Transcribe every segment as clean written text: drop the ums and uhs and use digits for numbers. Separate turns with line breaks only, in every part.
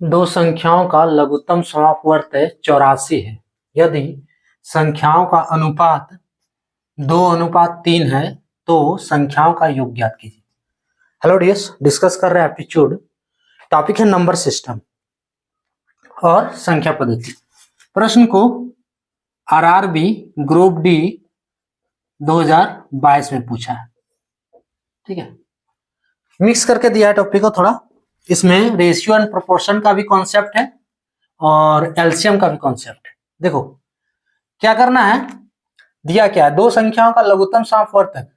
दो संख्याओं का लघुत्तम समापवर्त 84 है यदि संख्याओं का अनुपात 2:3 है तो संख्याओं का योग ज्ञात कीजिए। हेलो डियर्स, डिस्कस कर रहे हैं एप्टीट्यूड। टॉपिक है नंबर सिस्टम और संख्या पद्धति। प्रश्न को आरआरबी ग्रुप डी 2022 में पूछा है। ठीक है, मिक्स करके दिया है टॉपिक को थोड़ा। इसमें रेशियो एंड प्रोपोर्शन का भी कॉन्सेप्ट है और एलसीएम का भी कॉन्सेप्ट है। देखो क्या करना है, दिया क्या है, दो संख्याओं का लघुत्तम समापवर्तक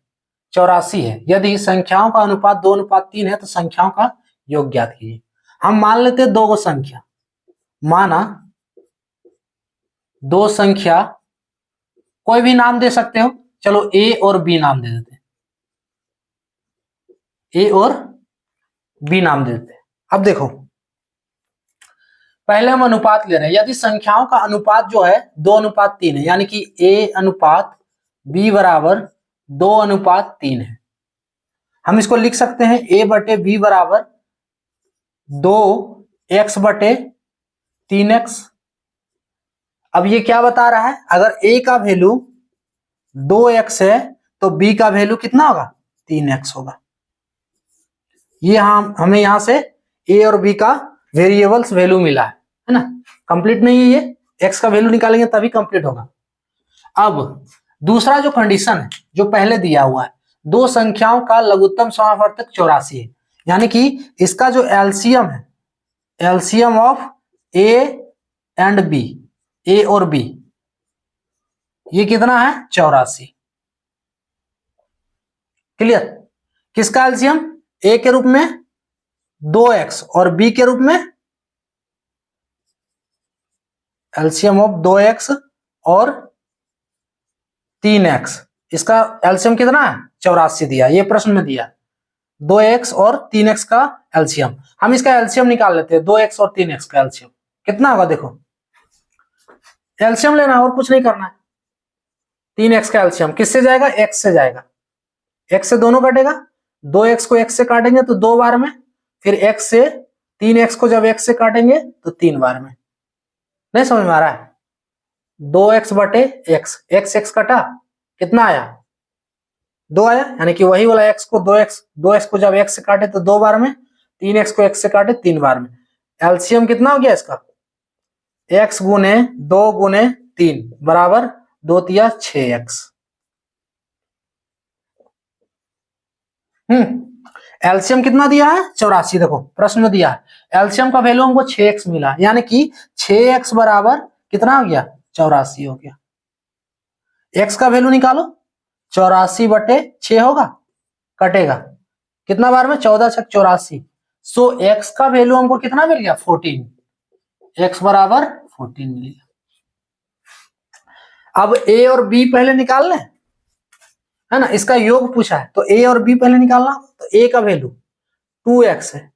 84 है यदि संख्याओं का अनुपात 2:3 है तो संख्याओं का योग ज्ञात कीजिए। हम मान लेते हैं दो गो संख्या, माना दो संख्या, कोई भी नाम दे सकते हो, चलो ए और बी नाम दे देते हैं, ए और बी नाम दे देते हैं। अब देखो पहले हम अनुपात ले रहे हैं, यदि संख्याओं का अनुपात जो है 2:3 है यानी कि ए अनुपात बी बराबर 2:3 है। हम इसको लिख सकते हैं ए बटे बी बराबर 2x/3x। अब ये क्या बता रहा है, अगर a का वैल्यू 2x है तो b का वैल्यू कितना होगा, 3x होगा। ये हमें यहां से a और b का वेरिएबल्स वैल्यू मिला है ना। कंप्लीट नहीं है ये, x का वैल्यू निकालेंगे तभी कंप्लीट होगा। अब दूसरा जो कंडीशन है जो पहले दिया हुआ है, दो संख्याओं का लघुत्तम समापवर्तक 84 है यानी कि इसका जो एलसीएम है, LCM of a and b, a और बी, ये कितना है, 84। क्लियर? किसका एलसीएम, ए के रूप में 2x और बी के रूप में एलसीएम ऑफ 2x और 3x। इसका एलसीएम कितना है, 84 दिया, ये प्रश्न में दिया 2x और 3x का एलसीएम। हम इसका एलसीएम निकाल लेते हैं, 2x और 3x का एलसीएम कितना होगा। देखो एलसीएम लेना है और कुछ नहीं करना है। 3x का एलसीएम किससे जाएगा, x से जाएगा, x से दोनों कटेगा, 2x को x से काटेंगे तो 2 बार में, फिर x से 3x को जब x से काटेंगे तो 3 बार में। नहीं समझ में आ रहा है, 2x बटे x, x कटा, कितना आया, 2 आया, यानी कि वही वाला x को 2x को जब x से काटे तो 2 बार में, 3x को x से काटे 3 बार में। एलसीएम कितना हो गया इसका, x गुने 2 गुने 3 बराबर 2 तिया 6x। एलसीएम कितना दिया है, 84। देखो प्रश्न में दिया है एलसीएम का वैल्यू हमको 6x मिला, यानी कि 6x बराबर कितना हो गया, 84 हो गया। x का वैल्यू निकालो, 84 बटे 6 होगा, कटेगा कितना बार में, 14 छक 84। सो x का वैल्यू हमको कितना मिल गया, 14। x बराबर 14 मिल गया। अब a और b पहले निकाल लें, है ना, इसका योग पूछा है तो a और b पहले निकालना। तो a का वैल्यू 2x है,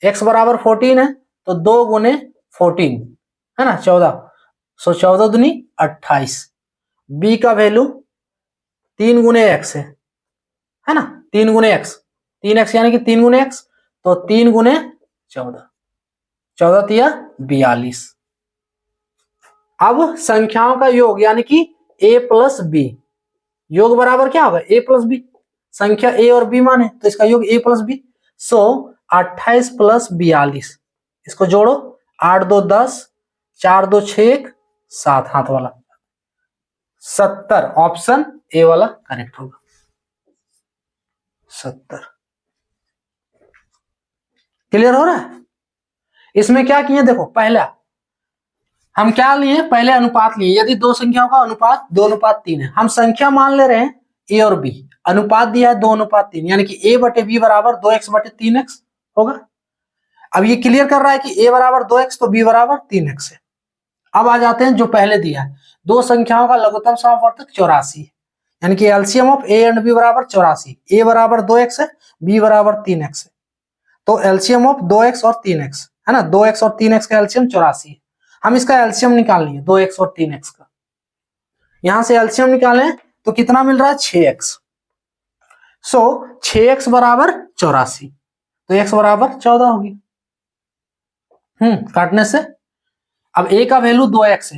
x बराबर 14 है तो 2 गुने 14 है ना, 14, सो 14 दूनी 28। b का वैल्यू 3 गुने x है ना, 3 गुने x, 3x यानी कि 3 गुने x, तो 3 गुने 14, 14 तिया 42। अब संख्याओं का योग यानी कि a प्लस b, योग बराबर क्या होगा, a प्लस बी। संख्या a और b माने तो इसका योग a plus b. So 28 plus 42, इसको जोड़ो, 8 2 10, 4 2 6, 7 हाथ वाला 70। ऑप्शन ए वाला करेक्ट होगा, 70। क्लियर हो रहा है? इसमें क्या किए, देखो पहला हम क्या लिए, पहले अनुपात लिए। यदि दो संख्याओं का अनुपात 2:3 है, हम संख्या मान ले रहे हैं ए और बी, अनुपात दिया है 2:3 यानी कि a बटे बी बराबर 2x बटे 3x होगा। अब ये क्लियर कर रहा है कि a बराबर 2x तो b बराबर 3x है। अब आ जाते हैं जो पहले दिया है, दो संख्याओं का लघुत्तम समापवर्तक 84 यानी कि LCM of a and b बराबर 84। a बराबर 2x है, b बराबर 3x है, तो एलसीएम ऑफ 2x और 3x है ना, 2x और 3x का एलसीएम 84 है। हम इसका एलसीएम निकाल लिए 2x और 3x का, यहां से एलसीएम निकालें तो कितना मिल रहा है, 6x। सो 6x बराबर 84, तो x बराबर 14 होगी। काटने से अब a का वैल्यू 2x है